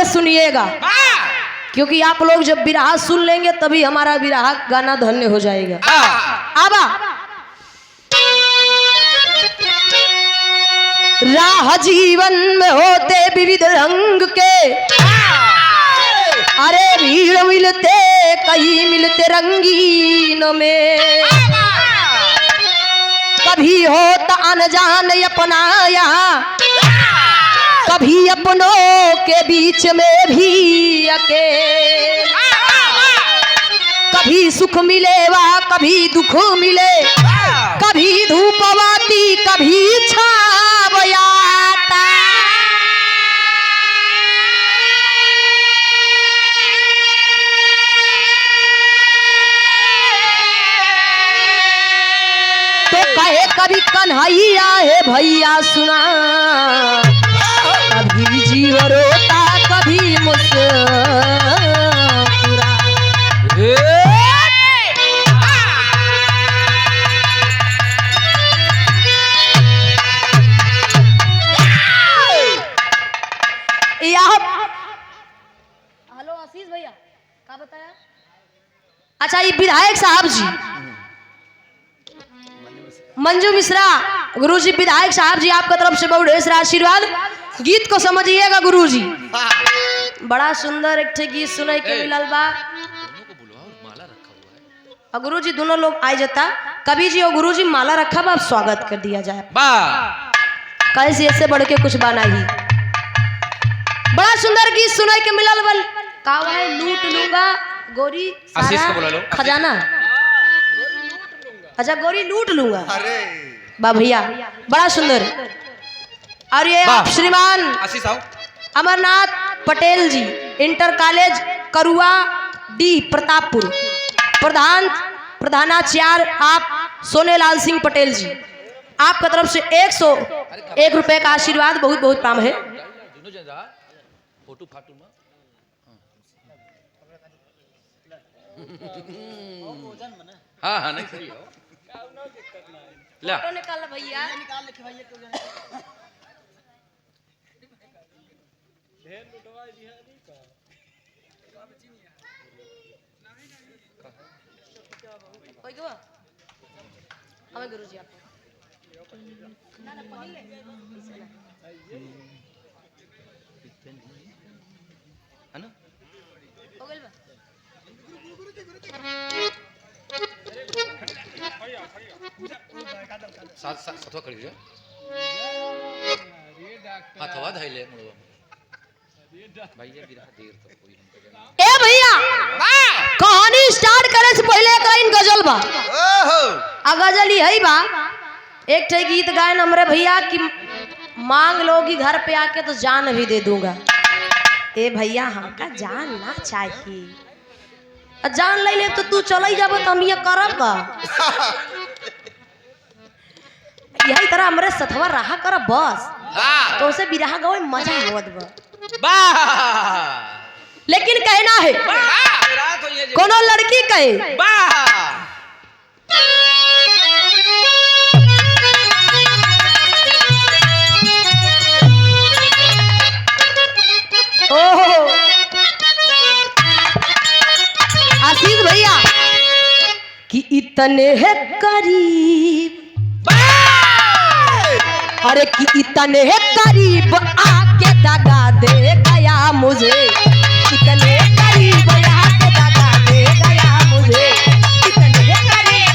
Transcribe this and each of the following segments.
के सुनिएगा, क्योंकि आप लोग जब बिरहा सुन लेंगे तभी हमारा बिरहा गाना धन्य हो जाएगा। आबा राह जीवन में होते विविध रंग के, अरे भीड़ मिलते कहीं मिलते रंगीन में, कभी होता अनजान अपनाया, कभी अपनों के बीच में भी अकेले, कभी सुख मिलेवा कभी दुख मिले, कभी धूपवाती कभी छावयाता, तो कहे कभी कन्हैया है भैया सुना, कभी जीव रोता कभी मुस्कुरा। हेलो आशीष भैया क्या बताया? अच्छा ये विधायक साहब जी मंजू मिश्रा गुरुजी, विधायक साहब जी आपका तरफ से बहुत ढेर सारा आशीर्वाद। गीत को समझिएगा गुरुजी, बड़ा सुंदर एक ठे गीत सुनाई के मिलल बा। और गुरुजी दोनों लोग आ जाता, कवि जी और गुरुजी माला रखा बा, स्वागत कर दिया जाए। कैसे ऐसे बढ़ के कुछ बना ही, बड़ा सुंदर गीत सुनाई के मिलल बल। कावा है लूट लूंगा गोरी सारा खजाना, अच्छा गोरी लूट लूंगा। बा भैया बड़ा सुंदर। और ये आप श्रीमान अमरनाथ पटेल जी, इंटर कॉलेज करुआ डी प्रतापपुर, प्रधानाचार्य आप सोनेलाल सिंह पटेल जी, आपका तरफ से 101 रुपए का आशीर्वाद बहुत बहुत काम है। हाँ हाँ नहीं सही हो, फोटो निकाल भैया। हमें गुरुजी आप है ना हो गइल बा। साथवा खड़ी है हाथवा धइले मुड़वा भैया बिरहा देर तक कोई हमके ए भैया कहानी स्टार्ट करे से पहले एक लाइन गजल बा। आ गजल यही बा, एक ठे गीत गायन हमरे भैया की मांग लोगी घर पे आके तो जान भी दे दूंगा। ए भैया हमका जान ना चाहिए, जान ले ले तो तू चल जाब तो हम ये करब का। यही तरह हमरे सथवा रहा कर बस, तो उसे बिरहा गवे मजा आवत बा। लेकिन कहना है कोनो लड़की कहे ओहो आशीष भैया कि इतने है करीब, अरे कि इतने है करीब आके दगा दे गया मुझे, इतने करीब आके दगा दे गया मुझे, इतने करीब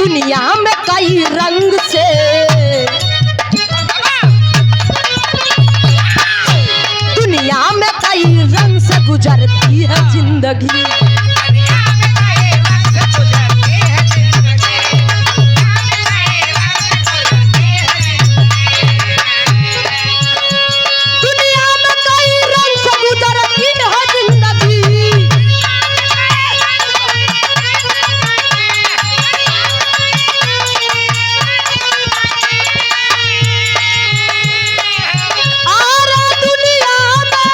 दुनिया में कई रंग से दुनिया में कई रंग से गुजरती है जिंदगी। दुनिया में कई रंग से गुजरती है जिंदगी। और दुनिया में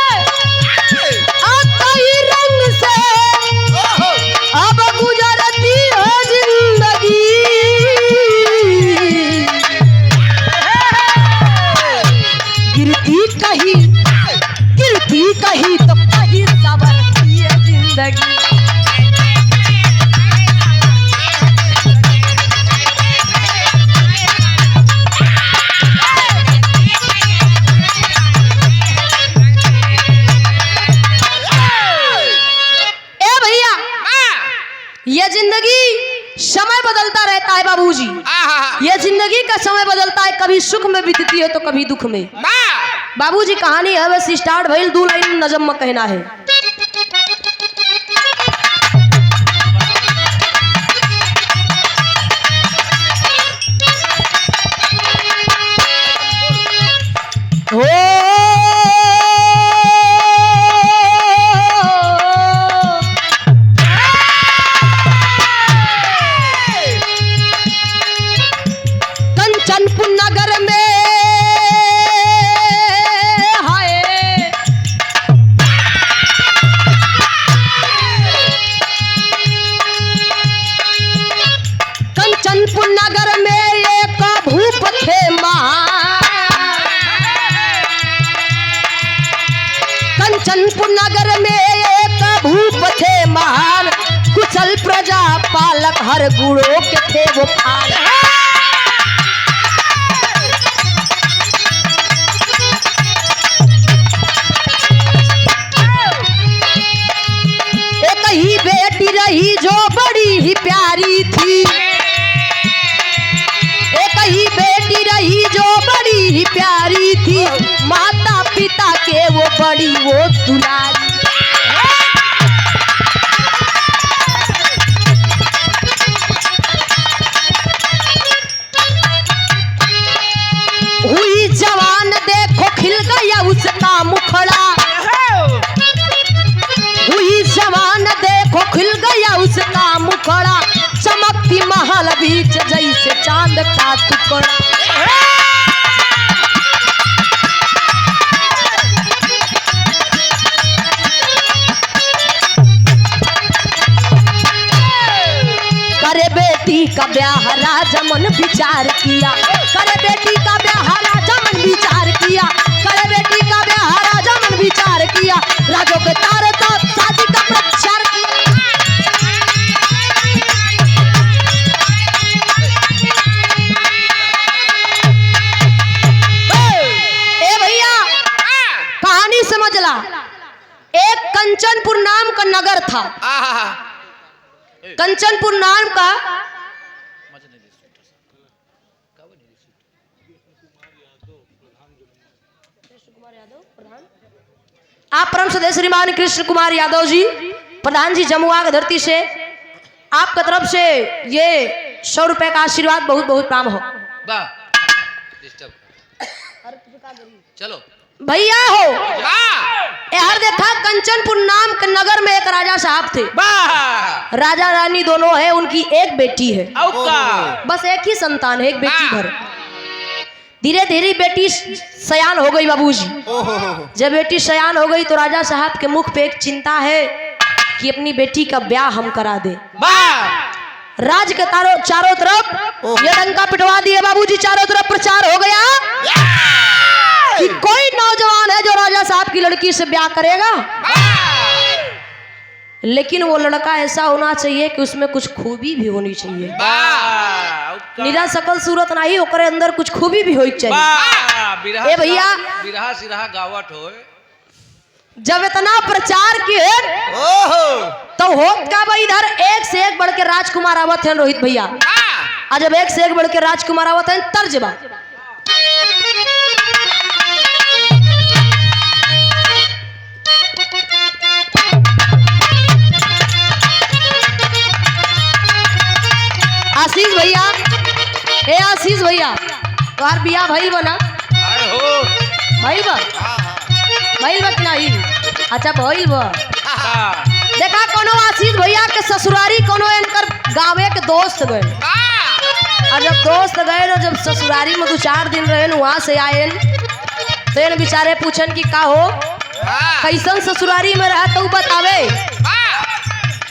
कई रंग से अब गुजरती है जिंदगी। गिरती कहीं तो कहीं संवरती है जिंदगी। ए भैया ये जिंदगी समय बदलता रहता है बाबूजी। ये जिंदगी का समय बदलता है, कभी सुख में बीतती है तो कभी दुख में। बाबूजी कहानी है बस स्टार्ट भइल, 2 लाइन नजम में कहना है। हो कंचनपुर नगर में कंचनपुर नगर में एक भूप थे कंचनपुर नगर में एक भूप थे महान, कुशल प्रजा पालक हर गुणों के थे वो खान। एक ही बेटी रही जो बड़ी ही प्यारी थी। एक ही बेटी रही जो बड़ी ही प्यारी थी, माता पिता के वो बड़ी वो दुलारी। हुई जवान देखो खिल गया उसका मुखड़ा। हुई जवान देखो खिल गया उसका मुखड़ा, चमकती महल बीच जैसे चांद का टुकड़ा। करे बेटी का ब्याह राजा मन विचार किया। करे बेटी का ब्याह राजा मन विचार किया। करे बेटी का ब्याह राजा मन विचार किया। राजों के तारे साथ शादी का प्रचार किया। ए भैया कहानी समझ ला। एक कंचनपुर नाम का नगर था। कंचनपुर नाम का आप परम सदस्य श्रीमान कृष्ण कुमार यादव जी प्रधान जी जमुआ की धरती से आपका तरफ से ये 100 रुपए का आशीर्वाद बहुत बहुत प्राम हो। चलो भैया हो यार देखा कंचनपुर नाम के नगर में एक राजा साहब थे। राजा रानी दोनों है, उनकी एक बेटी है। बस एक ही संतान है, एक बेटी भर। धीरे धीरे बेटी सयान हो गई बाबूजी। जब बेटी सयान हो गई तो राजा साहब के मुख पे एक चिंता है कि अपनी बेटी का ब्याह हम करा दे। राज के चारों तरफ ये डंका पिटवा दिए बाबूजी, चारों तरफ प्रचार हो गया कि कोई नौजवान है जो राजा साहब की लड़की से ब्याह करेगा, लेकिन वो लड़का ऐसा होना चाहिए कि उसमें कुछ खूबी भी होनी चाहिए। निरा सकल सूरत नहीं, ओकरे अंदर कुछ खूबी भी होनी चाहिए। ए भैया बिरहा सिरहा गावट हो। जब इतना प्रचार किए तो होत का भाई इधर एक से एक बढ़ के राजकुमार आवत है रोहित भैया। आज जब एक से एक बढ़ के राजकुमार आवत है तर्जबा आशीष भैया, ए आशीष भैया, तोहार बियाह भइल बा ना? भइल बा कि नहीं? अच्छा भइल बा। देखा कोनो आशीष भैया के ससुरारी कोनो इनकर गाँवे के दोस्त गए, और जब दोस्त गए ना, जब ससुरारी में 2-4 दिन रहे वहां से आए तो इन बेचारे पूछन कि का हो कैसन ससुरारी में रहा तो बतावे।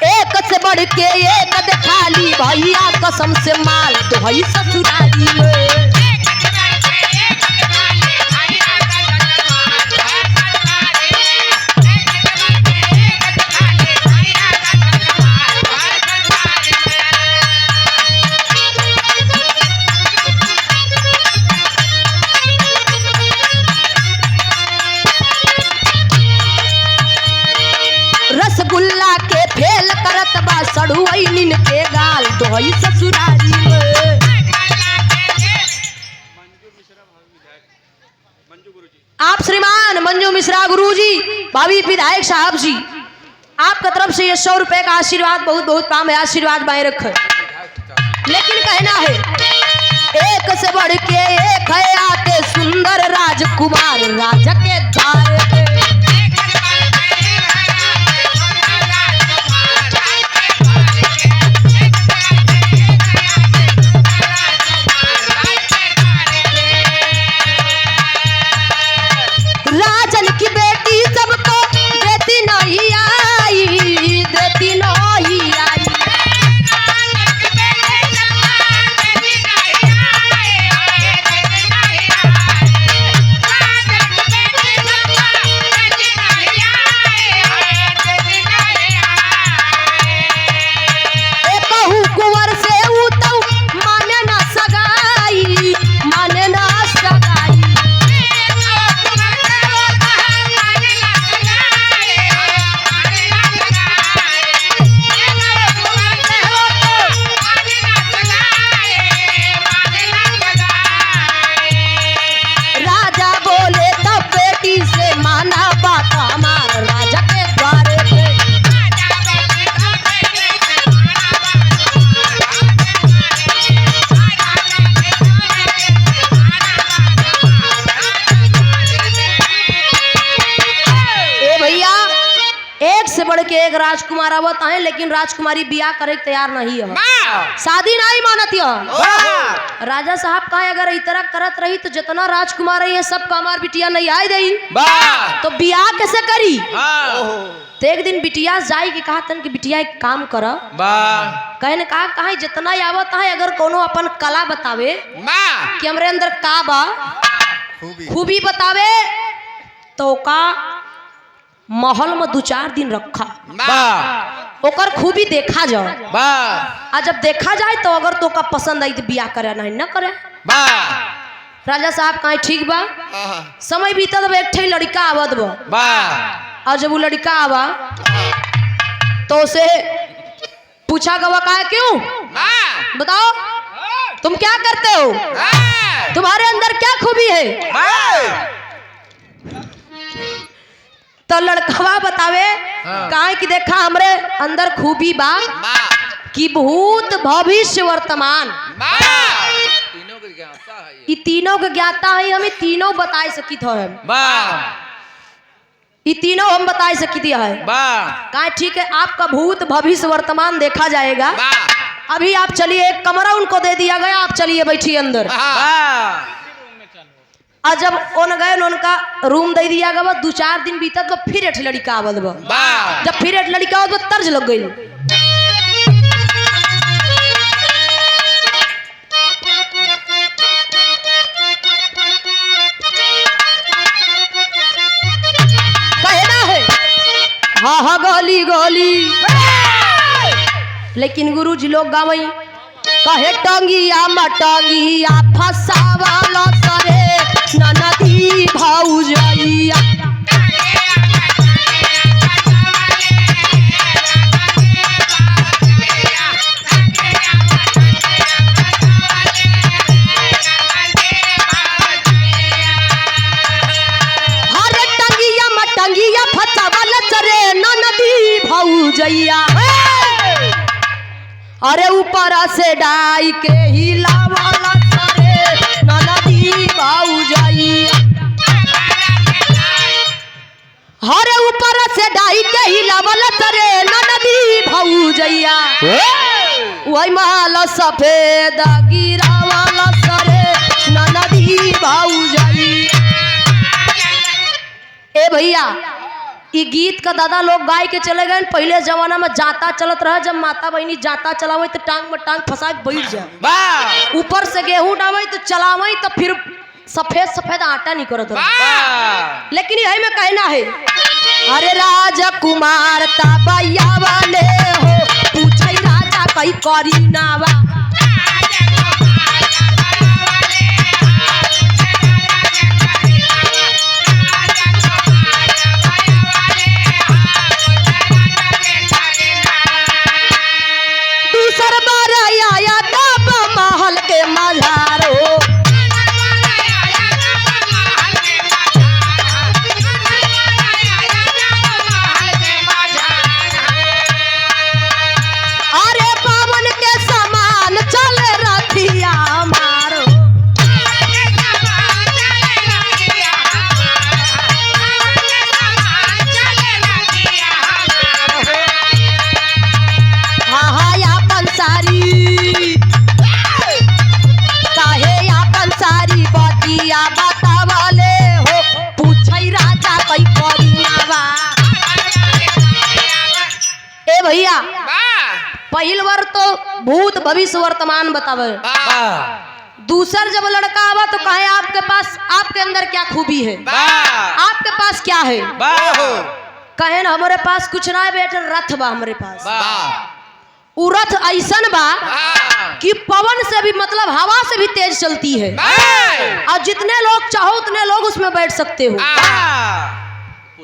एक से बढ़ के एक खाली भैया कसम से माल तो भई ससुरारी में। रसगुल्ला के फेल करत बा सड़ुई नीन के गाल तो हई ससुरारी में। आप श्रीमान मंजू मिश्रा गुरुजी, भावी विधायक साहब जी, आपका तरफ से ये 100 रुपए का आशीर्वाद बहुत बहुत काम है, आशीर्वाद बाएं रखे। लेकिन कहना है एक से बढ़ के एक है आके सुंदर राजकुमार राजा के द्वार पे। राजन की बेटी सबको देती नहीं आई, देती नहीं आई। कहूँ कुंवर से उतऊ माने ना सगाई, माने ना सगाई। राजा बोले तब बेटी से माना बात हमार राजा के द्वारे पे। ए भैया, एक से बढ़ के एक राजकुमार आवत है, लेकिन राजकुमारी बियाह करे के तैयार नहीं है, शादी नहीं मानती है। राजा साहब कहे अगर इस तरह करत रही तो जितना राजकुमार है सब का हमार बिटिया नहीं आई दई तो बियाह कैसे करी। तो एक दिन बिटिया जाई के कहा तन कि बिटिया एक काम कर, कहने कहा जितना आवत है अगर कोनो अपन कला बतावे कि हमरे अंदर का बा खूबी बतावे तो का महल में 2-4 दिन रखा, ओकर खूबी देखा जाओ। आ जब देखा जाए तो अगर तो का पसंद आई तो बियाह करे, नहीं न करे। राजा साहब कहे ठीक बा। समय बीता तो एक ठे लड़का आवत बा, और जब वो लड़का आवा तो उसे पूछा गवा कहा क्यों, बताओ तुम क्या करते हो, तुम्हारे अंदर क्या खूबी है। तो लड़कवा बतावे कहा कि देखा हमरे अंदर खूबी बा कि भूत भविष्य वर्तमान ई तीनों के ज्ञाता है, हमें तीनों बताए सकित हो, ये तीनों हम बताए सकित है। कहा ठीक है आपका भूत भविष्य वर्तमान देखा जाएगा, अभी आप चलिए, एक कमरा उनको दे दिया गया, आप चलिए बैठिए अंदर। और जब उन गए उनका रूम दे दिया गया, 2-4 दिन बीता तो फिर एक लड़का आवत बा। जब फिर एक लड़का आवत बा तर्ज लग गई। कहना है हाँ हाँ गोली गोली, लेकिन गुरु जी लोग गावई कहे टंगिया मटंगिया फसावाला सरे ननदी भौजैया। जैया अरे ऊपर से डाई के हिलावला सरे ननदी भाऊ जैया अरे ऊपर से डाई के हिलावला सरे ननदी भाऊ जैया वही माल सफेद गिरावला सरे ननदी भाऊ जैया। ए भैया ये गीत का दादा लोग गाय के चले गए। पहले जमाना में जाता चलत रहा, जब माता बहनी जाता चलावे तो टांग में टांग फंसा के बैठ जाए, ऊपर से गेहूं डावे तो चलावे तो फिर सफेद सफेद आटा नहीं करत रहा। लेकिन यही में कहना है अरे राजकुमार तबैया वाले हो पूछे राजा कई करी नावा भैया पहल बार तो भूत भविष्य वर्तमान बतावे। दूसर जब लड़का आवा तो कहे आपके पास आपके अंदर क्या खूबी है, आपके पास क्या है। कहे ना हमारे पास कुछ ना है बेटे, रथ बा हमारे पास। उ रथ ऐसन बा कि पवन से भी मतलब हवा से भी तेज चलती है और जितने लोग चाहो उतने लोग उसमें बैठ सकते हो।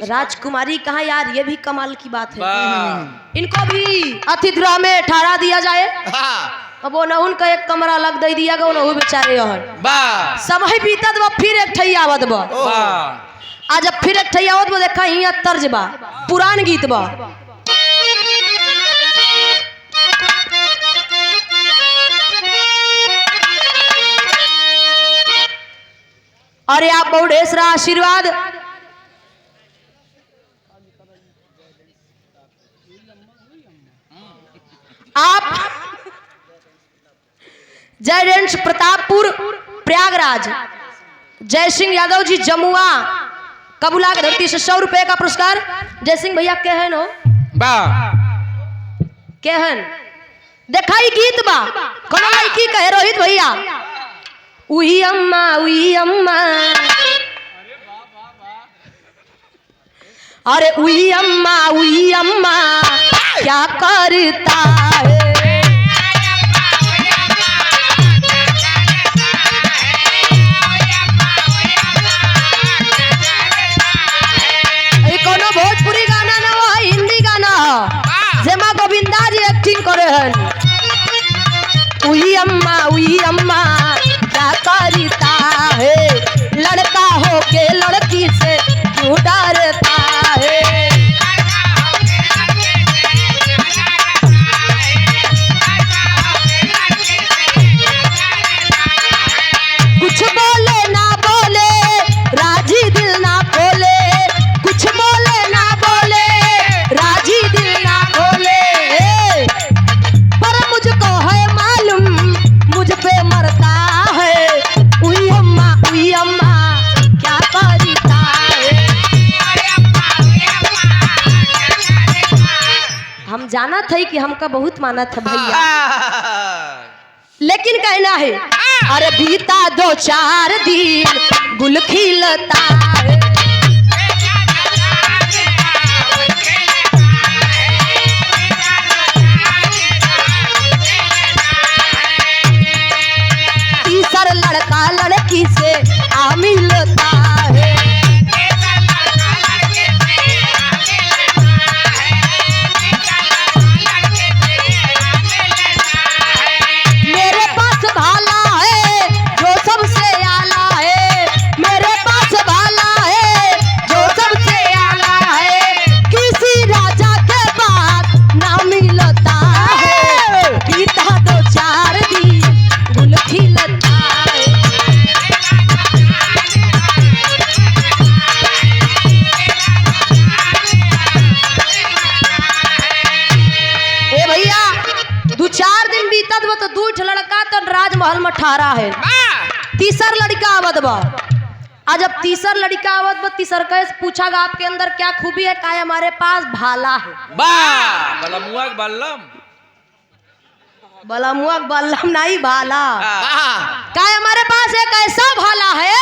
राजकुमारी कहा यार ये भी कमाल की बात है, इनको भी अतिथि गृह में ठहरा दिया जाए। अब वो न उनका एक कमरा अलग दे दिया गया, वो बेचारे समय बीतत बा फिर एक ठैया आवत बा। आज जब फिर एक ठैया आवत बा देखा हिया तर्ज बा, पुरान गीत बा। अरे आप बहुत ढेर सारा आशीर्वाद आप जय रेंज प्रतापपुर प्रयागराज जय सिंह यादव जी जमुआ कबूला की धरती से 100 रुपए का पुरस्कार। जय सिंह भैया केहन हो केहन देखाई गीत बा कोनो लड़की कहे रोहित भैया उही अम्मा अरे उही अम्मा क्या करता है। कोनो भोजपुरी गाना ना हो, हिंदी गाना हो जेमा गोविंदा जी एक्टिंग करे हैं। उही अम्मा क्या करता है, लड़का हो के लड़की से क्यों डरता है। कुछ बोले ना बोले राजी दिल ना खोले, कुछ बोले ना बोले राजी दिल ना खोले, पर मुझको है मालूम मुझ पे मरता है। उई अम्मा क्या करता है। हम जाना था कि हमका बहुत माना था भैया, लेकिन कहना है अरे बीता 2-4 दिन गुल खिलता है। तीसर लड़का लड़की से आ मिलता है। मेरे पास भाला है जो सबसे आला है, मेरे पास भाला है जो सबसे आला है। किसी राजा के पास महल में ठहरा है। तीसर लड़का आवत बा। आज जब तीसर लड़का आवत बा, तीसर का पूछा गा आपके अंदर क्या खूबी है? का हमारे पास भाला है। बलमुआ बल्लम बलमुआ बल्लम नहीं, भाला। का हमारे पास एक ऐसा भाला है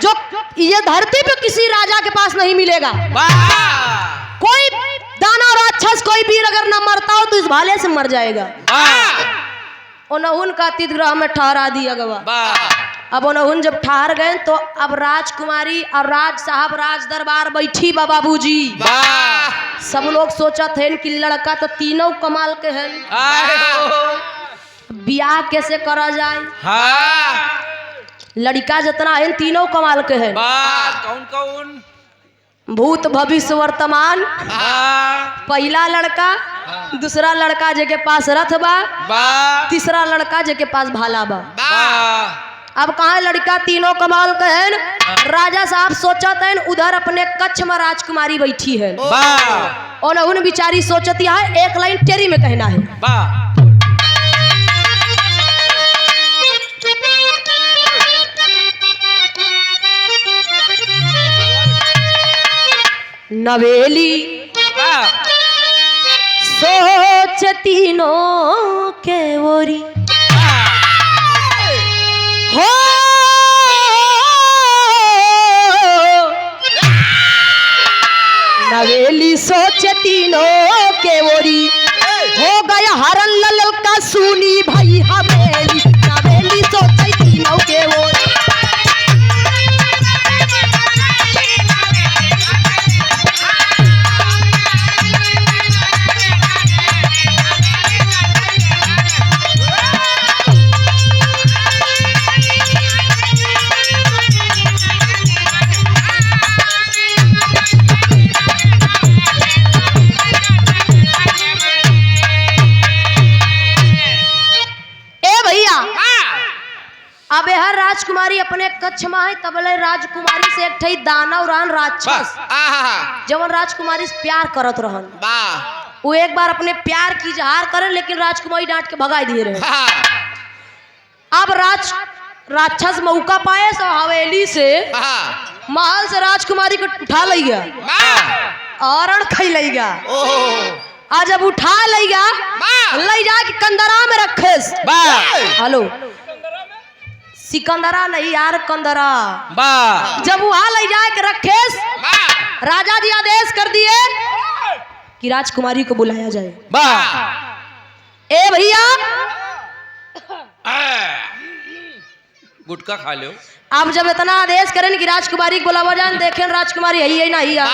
जो ये धरती पे किसी राजा के पास नहीं मिलेगा। कोई दानव राक्षस कोई वीर अगर न मरता हो तो इस भाले से मर जाएगा। उनका अतिथि में ठहरा दिया गवा। अब उन जब ठहर गए तो अब राजकुमारी और राज साहब राज दरबार बैठी बा बाबूजी। सब लोग सोचा थे कि लड़का तो तीनों कमाल के हैं, ब्याह कैसे करा जाए। लड़का जितना है तीनों कमाल के हैं। कौन कौन? भूत भविष्य वर्तमान। पहला लड़का, दूसरा लड़का जेके पास रथ बा, तीसरा लड़का जेके पास भाला बा। अब कहा लड़का तीनों कमाल के हैं। राजा साहब सोचत हैं उधर अपने कच्छ में राजकुमारी बैठी है और उन बिचारी सोचती है एक लाइन टेरी में कहना है। नवेली सोच तीनों के ओरी हो, नवेली सोच तीनों के ओरी हो गया हरन लल का सुनी भाई हवेली। नवेली सोच तीनों के ओरी। अब हर राजकुमारी अपने कच्छ में है, तबले राजकुमारी से एक ठई दानव रहन राक्षस जवन राजकुमारी से प्यार करत रहन। वो एक बार अपने प्यार की इजहार करे लेकिन राजकुमारी डांट के भगाई दिए रहे। अब राक्षस मौका पाए सो हवेली से महल से राजकुमारी को उठा ले गया और खाई ले गया। आज जब उठा ले गया ले जा के कंदरा में रखेस। हेलो सिकंदरा नहीं यार, कंदरा। जब वहां ले जाए के रखेस, राजा जी आदेश कर दिए कि राजकुमारी को बुलाया जाए। ए भैया गुटका खा लो। अब जब इतना आदेश करें कि राजकुमारी को बुलावा जाए, देखें राजकुमारी है ही नहीं है।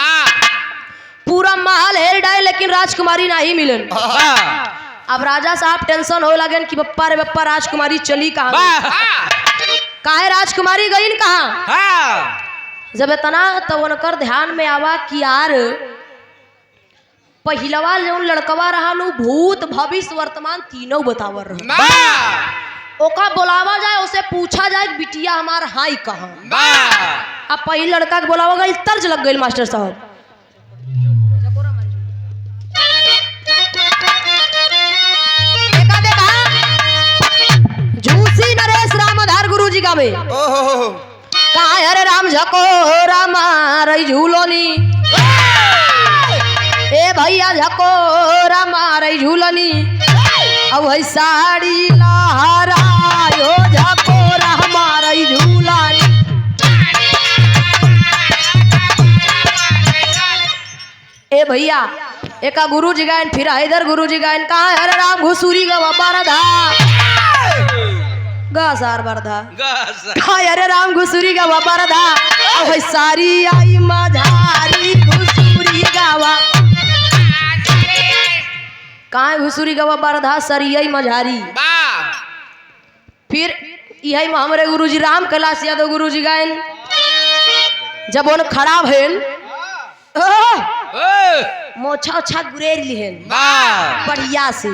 पूरा महल हेर डाले लेकिन राजकुमारी नहीं मिलन। अब राजा साहब टेंशन हो लगे कि बप्पा रे बप्पा राजकुमारी चली कहाँ, काहे राजकुमारी गई कहाँ। जब इतना तो उनकर ध्यान में आवा कि यार पहिलवा जो लड़कवा रहा भूत भविष्य वर्तमान तीनों बतावर रहा। ओका बुलावा जाए, उसे पूछा जाए बिटिया हमार हाई कहाँ। अब पहले लड़का के बुलावा गई, तर्ज लग गई मास्टर साहब। झूसी नरेश रामधार गुरु जी गावे कहा हरे राम झको राम रही झूलोनी। ए भैया झको राम रही झूलोनी। अब वही साड़ी लहरायो झको राम रही झूलानी। ए भैया एका गुरु जी गायन फिर हैदर गुरु जी गायन कहा हरे राम घुसूरी गवा बारधा गासार बरधा अरे राम घुसूरी गावा बरधा। अब सारी आई मझारी घुसूरी गावा। कहा घुसूरी गावा बरधा सरी आई मझारी। फिर यही हमारे गुरुजी राम कैलाश यादव गुरु जी गायन जब उन खड़ा भेल मोछा ओछा गुरेर लिहन बढ़िया से।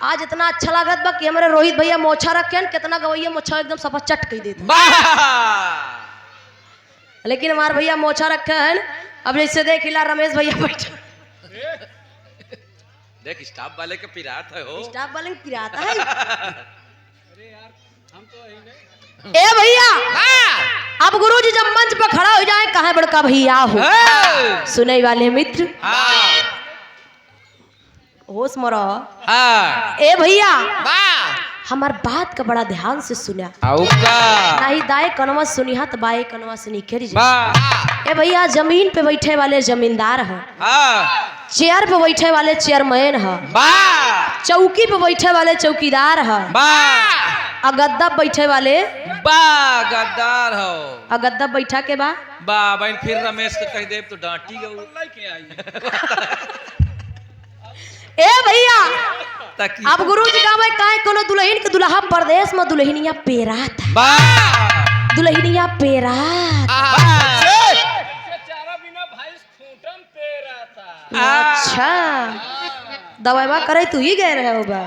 आज इतना अच्छा लागत बा कि हमारे रोहित भैया मोछा रखे कितना गवैया मोछा एकदम सफा चट कही देते। लेकिन हमारे भैया मोछा रखे हैं। अब जैसे देख हिला रमेश भैया बैठा देख स्टाफ वाले के पिरात है हो। स्टाफ वाले के पिरात है। ए भैया अब गुरुजी जब मंच पर खड़ा हो जाए कहे बड़का भैया हो सुने वाले मित्र होश में रहो। ए भैया हमार बात का बड़ा ध्यान से सुना नहीं दाए कनवा सुनिहा तो बाए कनवा से निकल जाए। ए भैया जमीन पे बैठे वाले जमींदार हैं, चेयर पे बैठे वाले चेयरमैन हैं, चौकी पे बैठे वाले चौकीदार हैं, अगद्दा बैठे वाले गद्दार हो। अगद्दा बैठा के बा बहन फिर रमेश के कह देब तो डांटी ए भैया अब गुरुजी गावे काहे कोनो दुल्हन के दुल्हा परदेश में दुल्हनिया पेरात दुल्हनिया पेरात अच्छा दवाई करे तू ही गए रहे होगा।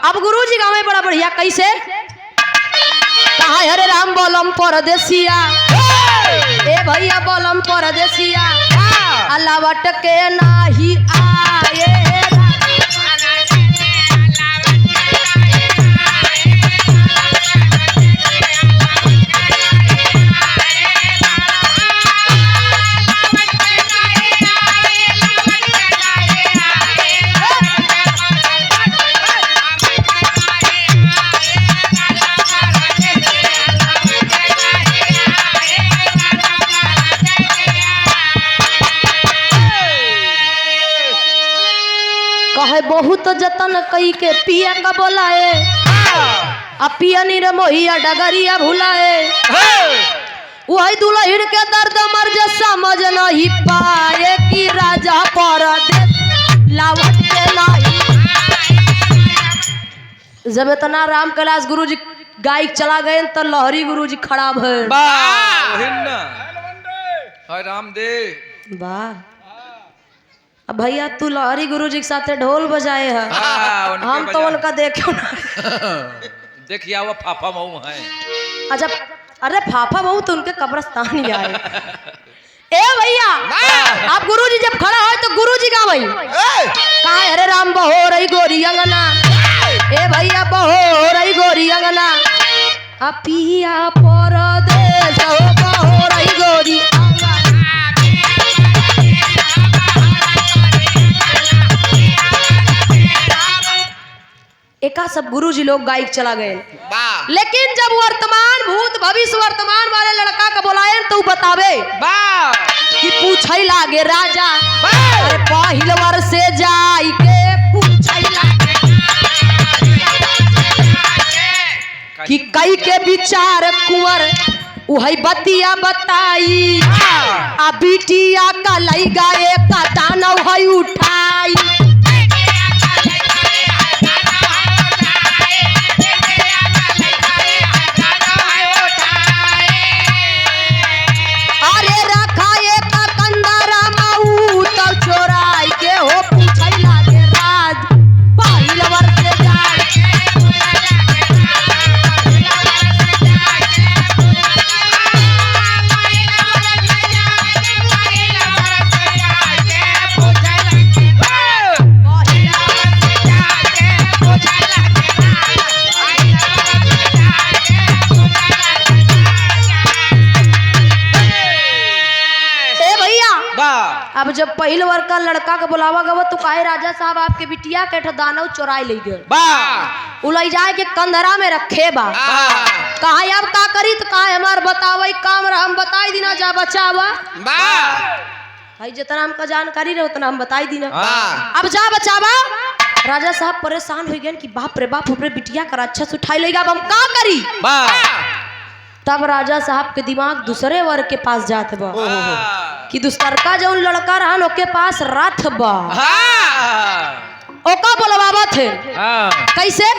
अब गुरुजी गावे बड़ा बढ़िया कैसे कहा हरे राम बोलम परदेसिया ए भैया बोलम परदेसिया अलावट के नाही आए कहे बहुत जतन कई के पिया का बोलाए अब पिया नीर मोहिया डगरिया भुलाए वही दुल्हन के दर्द मर्ज समझ नहीं पाए कि राजा परदेश लावट के नहीं। जब इतना राम कैलाश गुरुजी गायक चला गए तो लहरी गुरुजी खड़ा भर रामदेव वाह। अब भैया तू लहरी गुरुजी के साथ ढोल बजाए है हम तो उनका देखो ना देखिए वो फाफा मऊ है। अच्छा अरे फाफा मऊ तो उनके कब्रस्तान ही आए। ए भैया आप गुरुजी जब खड़ा हो तो गुरुजी का भाई कहा अरे राम बहो रही गोरी अंगना ए भैया बहो रही गोरी अंगना अब पिया परदेश बहो रही गोरी एका सब गुरुजी लोग गायक चला गए लेकिन जब वर्तमान भूत भविष्य वर्तमान वाले लड़का का बोलाए तो बतावे कि पूछई लागे राजा अरे पहिल वर से जाई के पूछई लागे कि कई के विचार कुंवर उहई बतिया बताई आ बिटिया का लई गाए का दाना उहई उठाई अब जब पहले वर्ग का लड़का का बुलावा गवा तो कहे राजा साहब आपके बिटिया के दानव चोराई ले गए उलई जाए के कंधरा में रखे बा कहा अब का करी तो कहा हमार बतावे काम रहा हम बताई दीना जा बचावा भाई जितना हमका जानकारी रहे उतना हम बताई दीना अब जा बचावा। राजा साहब परेशान हो गए कि बाप रे बाप ऊपरे बिटिया कर अच्छा से उठाई लेगा अब हम का करी। तब राजा साहब के दिमाग दूसरे वर्ग के पास जाते बा कि दूसरका जो लड़का रहन ओके पास रथ बा ओका बोलवावा थे कैसे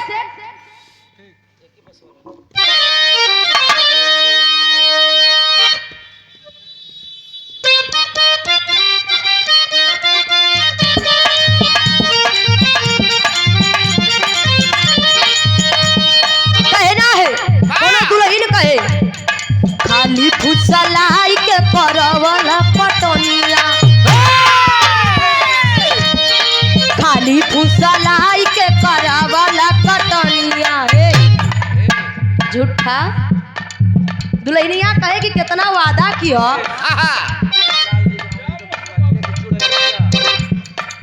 कहना है दुल्हन कहे खाली फुसलाई के परवला पटनिया खाली फुसलाई के परवला पटनिया झूठा दुल्हनिया कहे कि कितना वादा किया,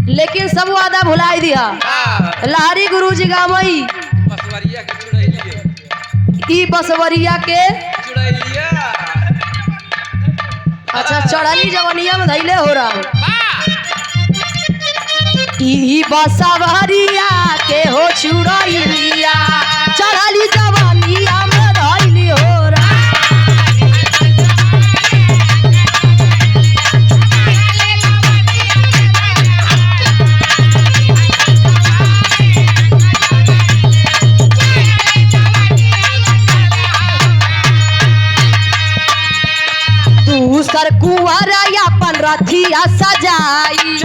लेकिन सब वादा भुलाई दिया। लारी गुरुजी गावई बसवरिया के चुड़ैलिए ई बसवरिया के चुड़ैलिया। अच्छा चढ़ली जवनिया में धैले हो रहा ई बसवरिया के हो चुड़ैलिया चढ़ली जवनिया में धैले हो रहा। दूसर कुंवर अपन रथिया सजाई,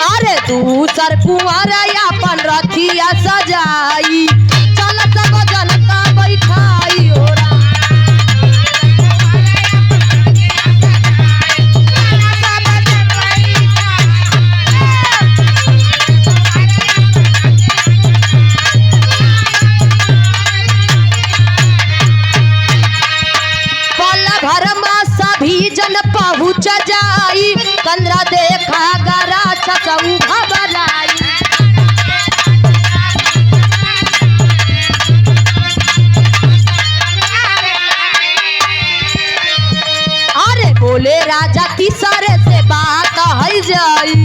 अरे दूसर कुंवर अपन रथिया सजाई चल सब जनता बैठाई हो रहा। जन पहुँच जाई कंद्रा देखा गरा छसऊ घबराई। अरे बोले राजा तीसरे से बात है जाई,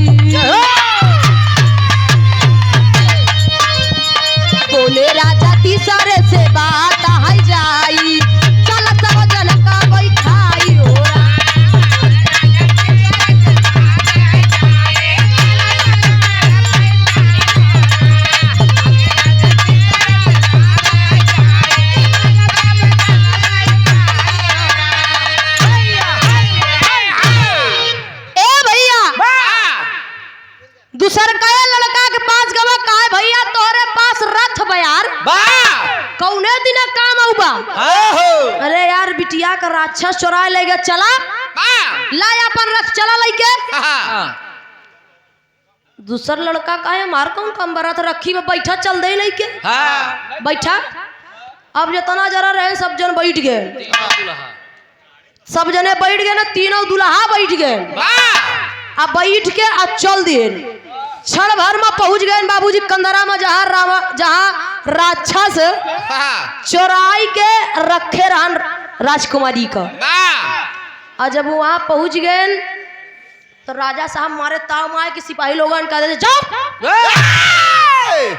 बोले राजा तीसरे से बात है जाई चल सब जनता बैठाई हो रहा। दूसर कहे लड़का के पास गवा काहे भैया तोरे पास रथ बयार कौने दिन काम आऊबा। अरे यार बिटिया का राक्षस चुराए ले गया चला ला अपन रथ चला लेके। दूसर लड़का कहे मार कौन कम बरत रखी में बैठा चल दे लेके बैठा। अब जितना जरा रहे सब जन बैठ गए, सब जने बैठ गए ना, तीनों दुल्हा बैठ गए। अब बैठ के अब चल दिए क्षण भर में पहुंच गए बाबूजी कंदरा में जहाँ राक्षस चोराई के रखे रहन राजकुमारी का। और जब वहां पहुंच गए तो राजा साहब मारे ताव माए कि सिपाही लोगों कह देते जाओ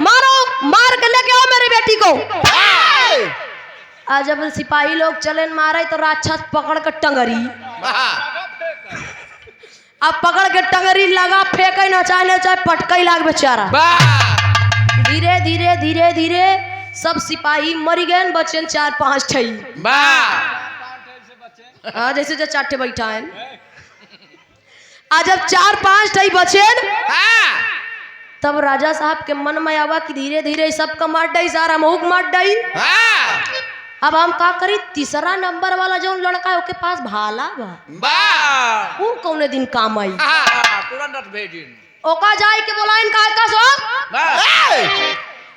मारो मार के लेके आओ मेरी बेटी को। और जब सिपाही लोग चले मारे तो राक्षस पकड़ कर टंगरी, अब पकड़ के टंगरी लगा फेंके न चाहे पटकई लाग बेचारा। धीरे धीरे धीरे धीरे सब सिपाही मर गए, बचे 4-5 ठई। हाँ जैसे जो 4 ठे बैठा है। आज जब 4-5 ठई बचे तब राजा साहब के मन में आवा कि धीरे धीरे सबका मार डाई सारा मुख मार डाई। अब हम का करी तीसरा नंबर वाला जो लड़का है उसके पास भाला बा वो कौने दिन काम आई ओका जाए के बोला इनका का सो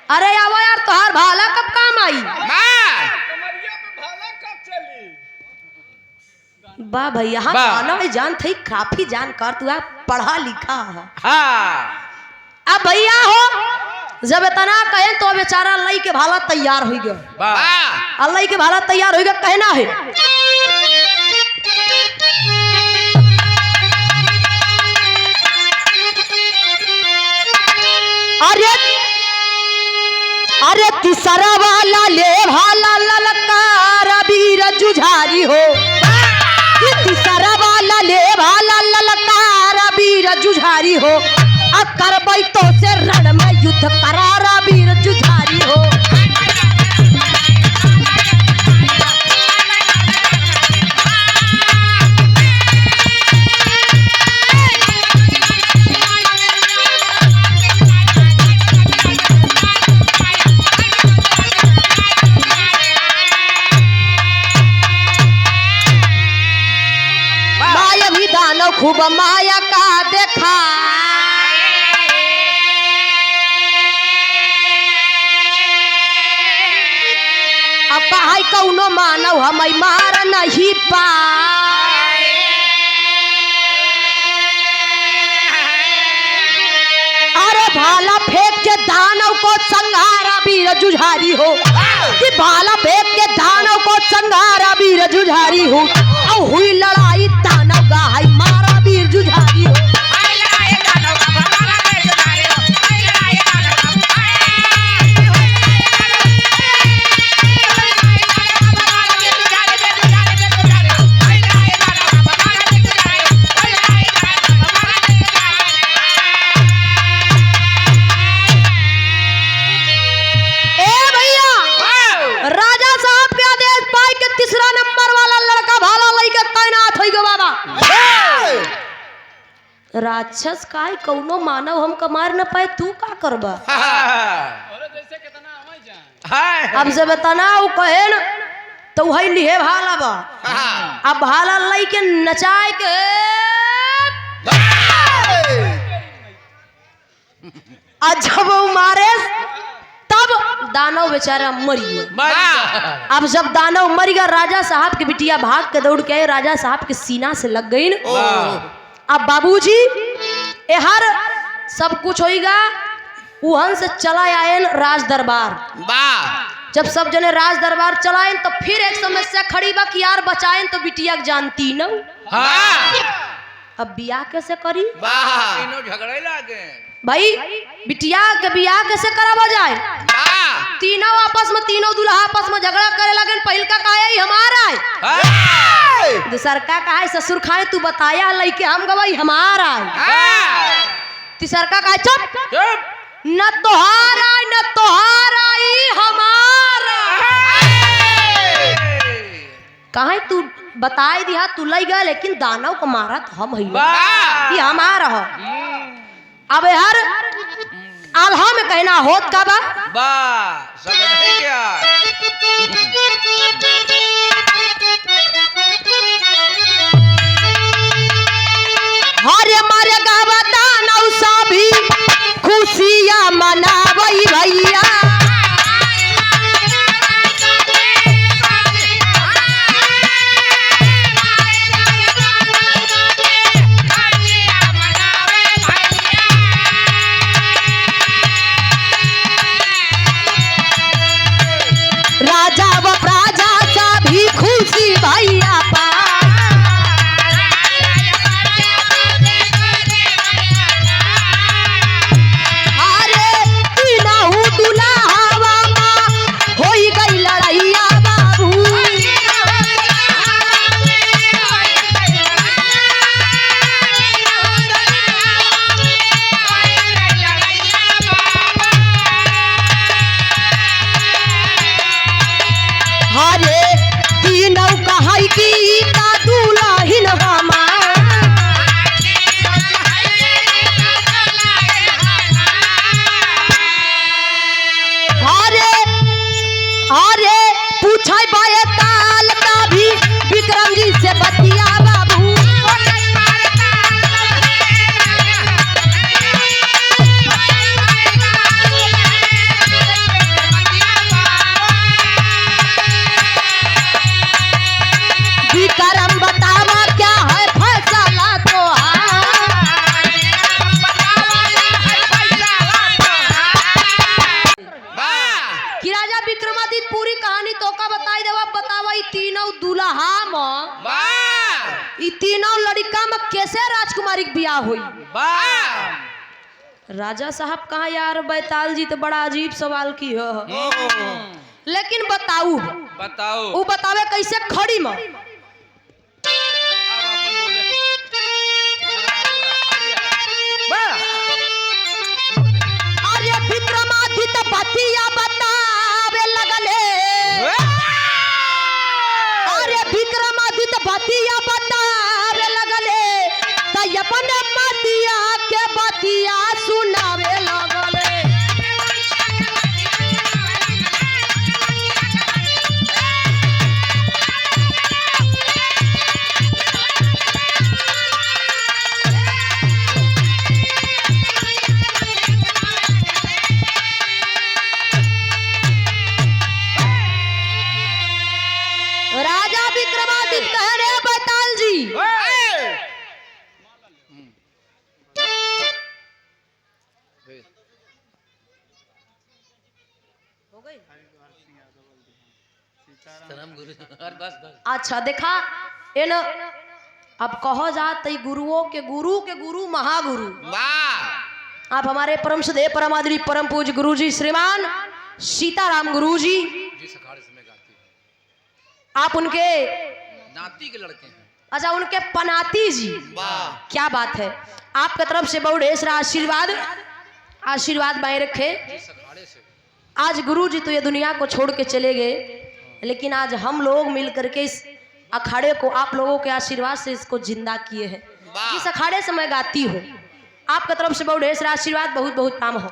अरे आवा यार तोहार भाला कब काम आई बा भैया हम भाला में जान थी काफी जानकार तू पढ़ा लिखा है। अब भैया हो जब इतना कहे तो बेचारा अल्लाह के भाला तैयार हो गया, अल्लाह के भाला तैयार हो गया कहना है। अरे अरे तीसरा वाला ले भाला ललकार वीर जुझारी हो, तीसरा वाला ले भाला ललकार वीर जुझारी हो। करबै तो से रण में युद्ध करारा वीर जुझारी हो। माया भी दानव खूब माया का देखा, कौनो मानव हम मार नहीं पाए। अरे भाला फेंक के दानव को संहारा वीर जुझारी हो, कि भाला फेंक के दानव को संहारा वीर जुझारी हो, और हुई लड़ाई दानव गाय मारा वीर जुझारी हो। राक्षस काय कौनो मानव हम कमार न पाए, तू का करबा? अब से बताना वो कहे न तो वही लिहे भाला बा। अब भाला लई के नचाए के जब वो मारे तब दानव बेचारा मरी गया। अब जब दानव मर गया, राजा साहब के बिटिया भाग के दौड़ के राजा साहब के सीना से लग गई न। अब बाबूजी हर सब कुछ होएगा, वहां से चला आए राज दरबार। जब सब जने राज दरबार चलाए तो फिर एक समस्या खड़ी बा कि यार बचाएं तो बिटिया जानती न। अब बियाह कैसे करी? झगड़े लागे भाई, बिटिया के बियाह कैसे करावा जाए? तीनों आपस में, तीनों दूल्हा आपस में झगड़ा करे लगे। पहल का कहे हमारा है, दूसर का कहे ससुर खाए तू बताया लइके हम गवाई हमारा है, तीसर का कहे चुप न तोहारा न तोहारा हमारा। कहे तू बताए दिया तू लई गया, लेकिन दानव को मारा तो हम ही हमारा हो। अब हर आल्हा में कहना होत का बा समझ नहीं क्या? हरे मारे गावा दानव सा भी खुशियां मनावई भैया। राजा व प्रजा सा भी खुशी भैया पा। अरे तीनहु दुल्हावा माँ होई गई लड़ैया बाबू। अरे तीनों कहाई की का दुल्हन हमार। अरे अरे पूछाई बाए ताल का भी विक्रम जी से बतिया बाबू। विक्रम बतावा क्या है फैसला तो कि राजा विक्रमादित्य पूरी कहानी तो का बताई देवा। बतावा ई तीनों दुल्हा में, ई तीनों लड़का में कैसे राजकुमारी के बियाह हुई? राजा साहब कहा यार बैताल जी तो बड़ा अजीब सवाल की हो, लेकिन बताऊ वो बतावे कैसे खड़ी में। अरे विक्रमादित्य बतिया बतावे लगले। अरे विक्रमादित्य बतिया बतावे लगले तो अपन मतिया के बतिया सुनावे लगले। सनम गुरु और बस बस अच्छा देखा इन अब कहो जात तई गुरुओं के गुरु महागुरु वाह आप हमारे परम सदैव परम आदरणीय परम पूज्य गुरु जी श्रीमान सीताराम गुरु जी जिस अखाड़े से मैं गाती हूँ आप उनके नाती के लड़के हैं। अच्छा उनके पनाती जी वाह क्या बात है आपके तरफ से बहुत ढेर सारा आशीर्वाद बाएं रखे। जिस अखाड़े से आज गुरु जी तो ये दुनिया को छोड़ के चले गए लेकिन आज हम लोग मिल करके इस अखाड़े को आप लोगों के आशीर्वाद से इसको जिंदा किए हैं। वाह। जिस अखाड़े से मैं गाती हूँ आपके तरफ से बहुत ढेर सारा आशीर्वाद बहुत बहुत काम हो।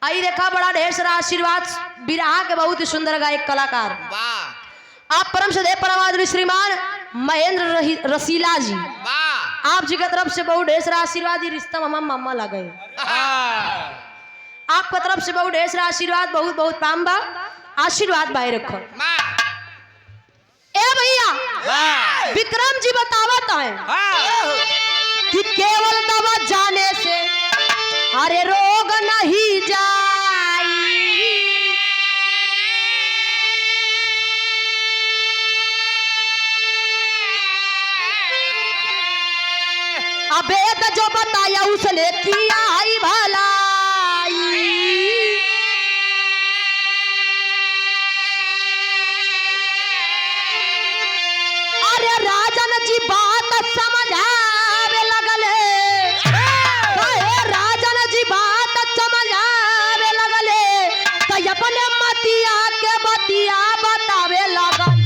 आई देखा बड़ा ढेर सारा आशीर्वाद बिरहा के बहुत ही सुंदर गायक कलाकार वाह आप परम सदैव परम आदरणीय श्रीमान महेंद्र रसीला जी वाह आप जी की तरफ से बहुत ढेर सारा आशीर्वाद ही रिश्ता मामा मामा लगे आपका तरफ से बहुत ढेर सारा आशीर्वाद बहुत बहुत काम बा आशीर्वाद बाए रखो। वाह ए भैया विक्रम जी बतावत है कि केवल दवा जाने से अरे रोग नहीं जाई अबेद जो बताया उसने किया ही भलाई अरे राजन जी बात समझावे लगले राजन जी बात समझावे लगले तो अपने मतिया के बतिया बतावे लगल।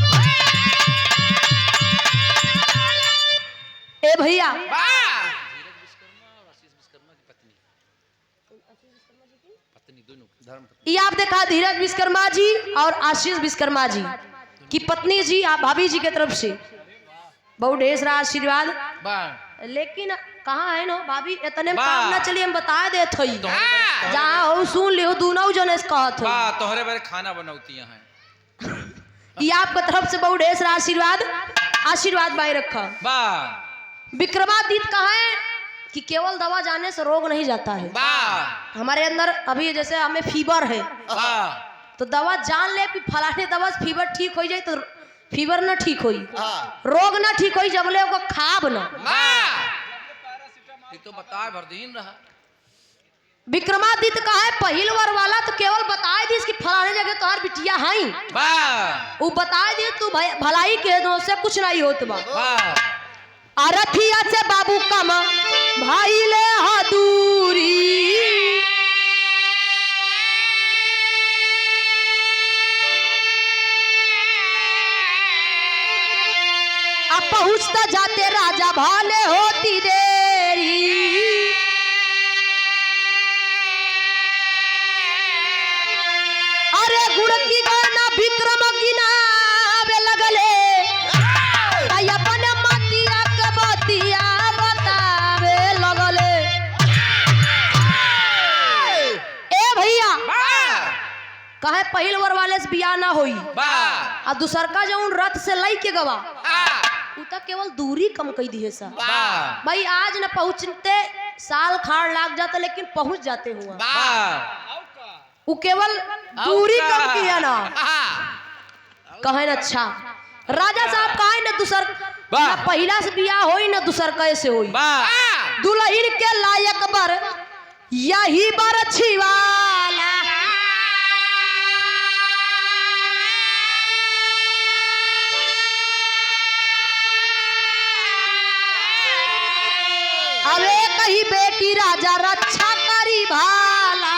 ए भैया धीरज विश्वकर्मा और आशीष विश्वकर्मा की पत्नी दोनों धर्म पत्नी ये आप देखा धीरज विश्वकर्मा जी और आशीष विश्वकर्मा जी की पत्नी जी आप भाभी जी की तरफ से बहुत ढेर सारा आशीर्वाद। वाह लेकिन कहाँ है नो भाभी इतने में वाह। काम ना चलिए हम बता दे थई जहाँ हो सुन लियो दोनों जने से कहत हो वाह तोहरे बारे खाना बनौती हैं। ये आपके तरफ से बहुत ढेर सारा आशीर्वाद बाई रखा। वाह विक्रमादित्य कहा है कि केवल दवा जाने से रोग नहीं जाता है। वाह हमारे अंदर अभी जैसे हमें फीवर है वाह तो दवा जान ले कि फलाने दवा से फीवर ठीक हो जाए तो फीवर ना ठीक होई हाँ। रोग ना ठीक होई जब ले ओको खाब ना। ये तो बताए भर दिन रहा। विक्रमादित्य कहा है पहिल वर वाला तो केवल बताए दी कि फलाने जगह तोहार बिटिया हाई वाह वो बताए दी तू भलाई के दो से कुछ नहीं होत बा। वाह अरथिया से बाबू कमा भाई ले हादूरी अब पहुंचता जाते राजा भाले होती देरी अरे गुड़ की गाना विक्रम गिनावे लगले अपने मतिया के बतिया बतावे लगले। ए भैया कहे पहिल वर वाले से बियाह ना होई वाह आ दूसर का जो रथ से लाई के गवा वाह उ तक केवल दूरी कम कई दिए सा वाह भाई आज न पहुंचते साल खाड़ लाग जाता लेकिन पहुंच जाते हुआ वाह वो केवल दूरी का? कम किया ना कहे न अच्छा राजा साहब कहे न दूसर वाह। न पहिला से बियाह होई न दूसर कैसे होई वाह दुल्हन के लायक बर यही बर छिवाला अबे कही बेटी राजा रक्षा करी भाला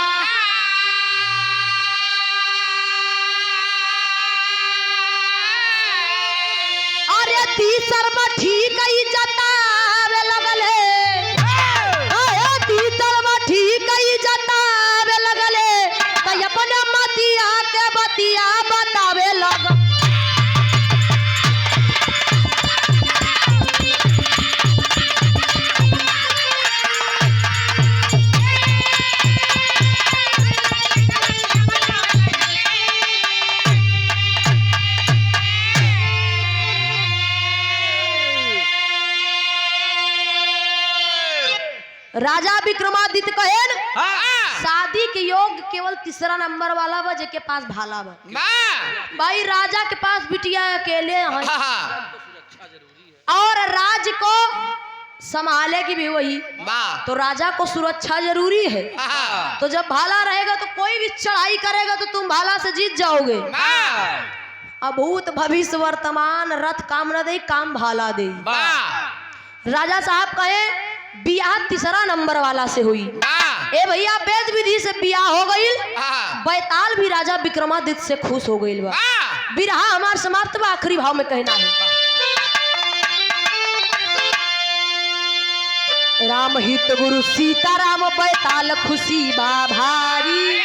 अरे तीसर में ठीक ही जतावे लगले अरे तीसर में ठीक ही जतावे लगले तो अपने मतिया के बतिया बतावे लग। राजा विक्रमादित्य कहेन हाँ के योग केवल तीसरा नंबर वाला बा जेके पास भाला बा। वाह भाई राजा के पास बिटिया अकेले हैं हाँ और राज को संभालेगी भी वही, वाह तो राजा को सुरक्षा जरूरी है। हाँ तो जब भाला रहेगा तो कोई भी चढ़ाई करेगा तो तुम भाला से जीत जाओगे। वाह अभूत भविष्य वर्तमान रथ काम न दे काम भाला दे। वाह राजा साहब कहे बियाह तीसरा नंबर वाला से हुई। वाह ए भैया वेद विधि से बियाह हो गई। हाँ बैताल भी राजा विक्रमादित्य से खुश हो गई बा। वाह बिरहा हमार समाप्त बा, आखिरी भाव में कहना है राम हित गुरु सीता राम बैताल खुशी बा भारी।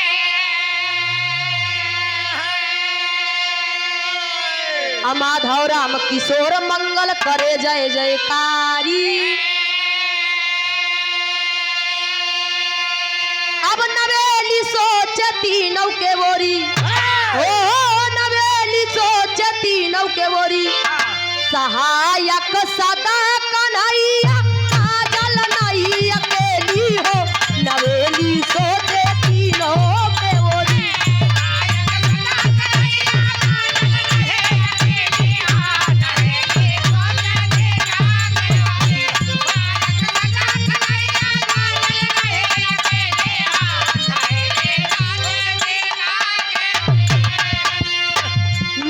माधव राम किशोर मंगल करे जय जयकारी। अब नवेली सोचती नौके बोरी, ओ नवेली सोचती नौके बोरी, सहायक सदा कन्हैया काजल नहीं अकेली हो, नवेली सोचती नौके बोरी।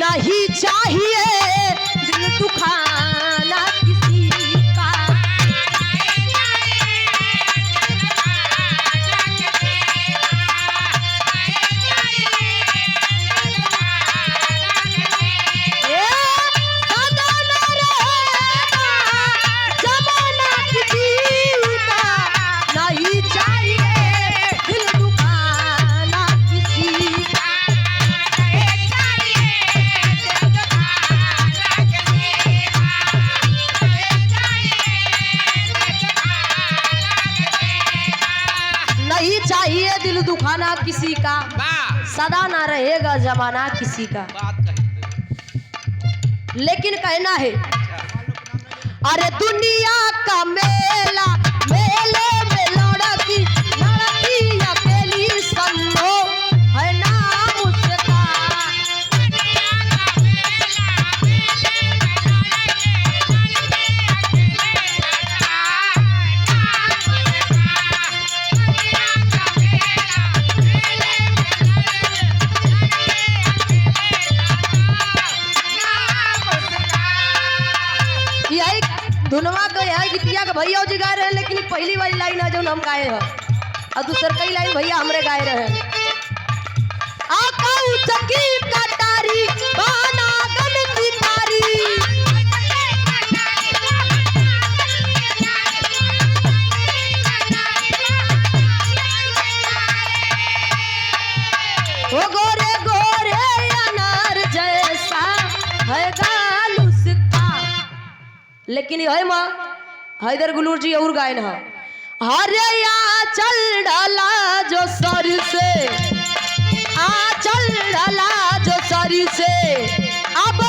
नहीं चाहिए दिल दुखाना किसी का, ए सदा न रहेगा जमाना किसी का, नहीं चाहिए दिल दुखाना किसी का। नहीं चाहिए दिल दुखाना किसी का, वाह सदा ना रहेगा जमाना किसी का। बात कही लेकिन कहना है अरे दुनिया का मेला, मेले में लड़की लड़की अकेली संभो है नाम उसका। यही धुनवा के यही गीतिया के भैया जी गाए रहे, लेकिन पहली वाली लाइन है जो हम गाए हैं और दूसर कई लाइन भैया हमरे गाए रहे। आका उचकी कटारी बाना गन सितारी, ओ गोरे गोरे अनार जैसा है गाल उसका। लेकिन यही माँ हैदर गुलूर जी और गायन है हरे या चल डाला जो सर से, आ चल डाला जो सर से, अब